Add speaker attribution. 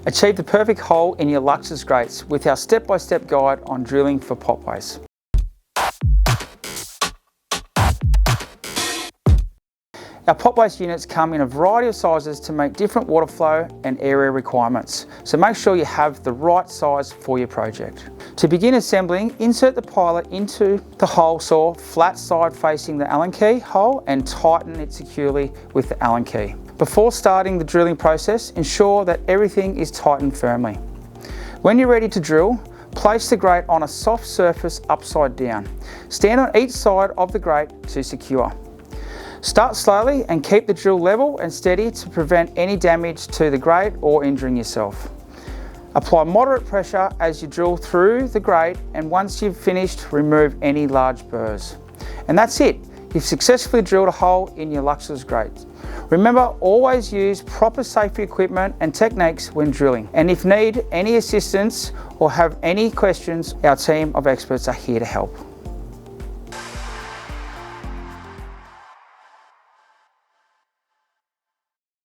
Speaker 1: Achieve the perfect hole in your Lauxes Grates with our step-by-step guide on drilling for potways. Our potways units come in a variety of sizes to meet different water flow and area requirements, so make sure you have the right size for your project. To begin assembling, insert the pilot into the hole saw flat side facing the Allen key hole and tighten it securely with the Allen key. Before starting the drilling process, ensure that everything is tightened firmly. When you're ready to drill, place the grate on a soft surface upside down. Stand on each side of the grate to secure. Start slowly and keep the drill level and steady to prevent any damage to the grate or injuring yourself. Apply moderate pressure as you drill through the grate, and once you've finished, remove any large burrs. And that's it. You've successfully drilled a hole in your Lauxes Grates. Remember, always use proper safety equipment and techniques when drilling. And if need any assistance or have any questions, our team of experts are here to help.